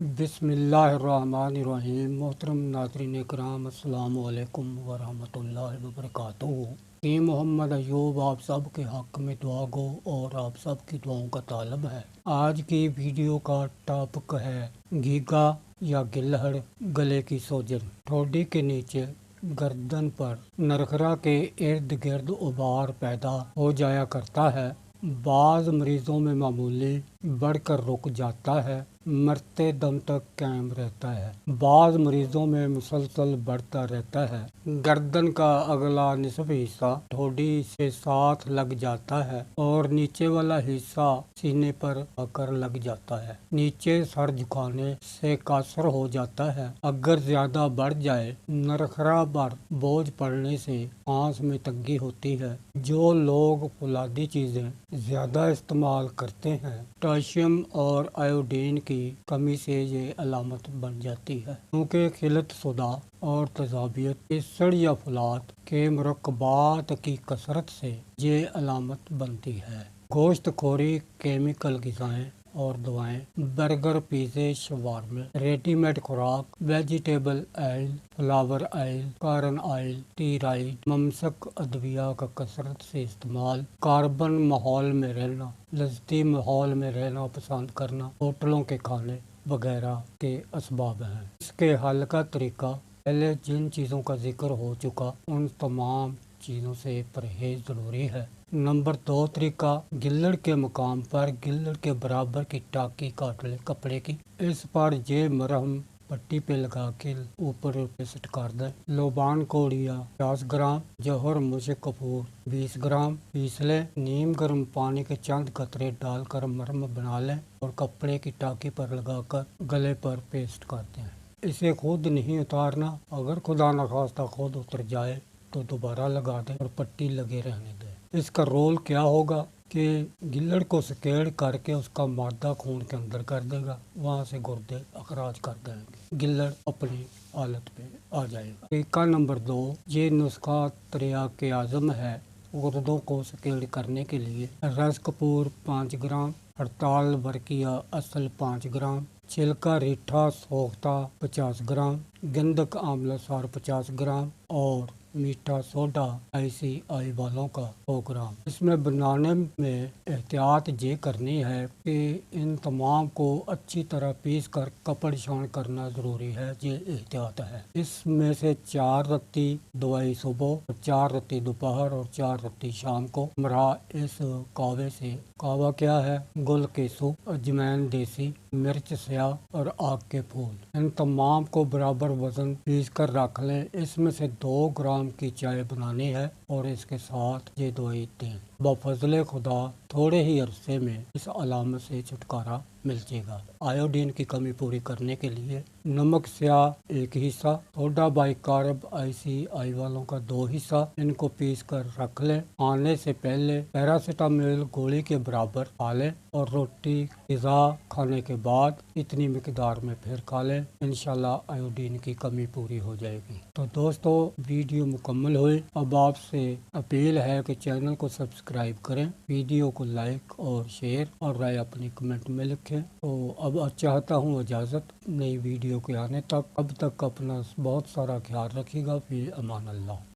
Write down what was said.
बिस्मिल्लाहिर्रहमानिर्रहीम। मोहतरम नाज़रीन करام, अस्सलामु अलैकुम वरहमतुल्लाहि वबरकातुहू। कि मोहम्मद अयूब आप सब के हक़ में दुआ गो और आप सब की दुआओं का तालब है। आज की वीडियो का टॉपिक है गीगा या गिलहड़ गले की सोजन। ठोड़ी के नीचे गर्दन पर नरखरा के इर्द गिर्द उबार पैदा हो जाया करता है। बाज़ मरीजों में मामूली बढ़कर रुक जाता है, मरते दम तक कायम रहता है। बाज़ मरीजों में मुसलसल बढ़ता रहता है। गर्दन का अगला निसफ हिस्सा ठोड़ी से साथ लग जाता है और नीचे वाला हिस्सा सीने पर आकर लग जाता है। नीचे सर झुकाने से कासर हो जाता है। अगर ज्यादा बढ़ जाए, नरखरा पर बोझ पड़ने से सांस में तंगी होती है। जो लोग फौलादी चीजें ज्यादा इस्तेमाल करते हैं, पोटेशियम और आयोडीन की कमी से ये अलामत बन जाती है। क्योंकि खिलत शुदा और तजाबियत, इसड़ या फौलाद के मुरक्कबात की कसरत से ये अलामत बनती है। गोश्त खोरी, केमिकल ग़िज़ाएं और दवाएं, बर्गर, पिज़्ज़े, शवारमे, रेडीमेड खुराक, vegetable oil, flower oil, corn oil, steroid, ममसक अद्विया का कसरत से इस्तेमाल, कार्बन माहौल में रहना, लज़ती माहौल में रहना पसंद करना, होटलों के खाने वगैरह के असबाब हैं। इसके हल का तरीका, पहले जिन चीज़ों का जिक्र हो चुका उन तमाम चीज़ों से परहेज ज़रूरी है। नंबर 2 तरीका, गिल्लड़ के मुकाम पर गिल्लड़ के बराबर की टाकी काट ले कपड़े की। इस पर ये मरहम पट्टी पे लगा के ऊपर पेस्ट कर दें। लोबान कोड़िया 50 ग्राम, जौहर मुझे कपूर 20 ग्राम पीस लें। नीम गर्म पानी के चंद कतरे डालकर मरहम बना लें और कपड़े की टाकी पर लगाकर गले पर पेस्ट कर दें। इसे खुद नहीं उतारना, अगर खुदा न खास्ता खुद उतर जाए तो दोबारा लगा दें और पट्टी लगे रहने दें। इसका रोल क्या होगा कि गिल्लड़ को स्केड़ करके उसका मादा खून के अंदर कर देगा, वहाँ से गुर्दे अखराज कर देंगे, गिल्लड़ अपनी हालत पे आ जाएगा। तरीका नंबर 2, ये नुस्खा तरियाके आज़म है गुर्दों को स्केड़ करने के लिए। रस कपूर 5 ग्राम, हड़ताल वर्किया असल 5 ग्राम, छिलका रीठा सोख्ता 50 ग्राम, गंधक आंवला सार 50 ग्राम और मीठा सोडा ICI वालों का 100 ग्राम। इसमें बनाने में एहतियात ये करनी है कि इन तमाम को अच्छी तरह पीस कर कपड़ छान करना ज़रूरी है। ये एहतियात है। इसमें से 4 रत्ती दवाई सुबह, 4 रत्ती दोपहर और 4 रत्ती शाम को मरा इस कावे से। कावा क्या है? गुल केसू, अजमैन देसी, मिर्च स्याह और आग के फूल। इन तमाम को बराबर वजन पीस कर रख लें। इसमें से 2 ग्राम की चाय बनानी है और इसके साथ ये दवाई दें। बफजले खुदा थोड़े ही अरसे में इस अलामत से छुटकारा मिल जाएगा। आयोडीन की कमी पूरी करने के लिए नमक स्याह 1 हिस्सा, सोडा बाइकार्ब ICI वालों का 2 हिस्सा, इनको पीस कर रख लें। आने से पहले पैरासीटामोल गोली के बराबर खा लें और रोटी ग़िज़ा खाने के बाद इतनी मिकदार में फिर खा लें। इंशाल्लाह आयोडीन की कमी पूरी हो जाएगी। तो दोस्तों, वीडियो मुकम्मल हुई। अब आपसे अपील है कि चैनल को सब्सक्राइब करें, वीडियो को लाइक और शेयर और राय अपनी कमेंट में लिखें। तो अब चाहता हूँ इजाज़त नई वीडियो के आने तक। अब तक अपना बहुत सारा ख्याल रखिएगा। फिर अमान अल्लाह।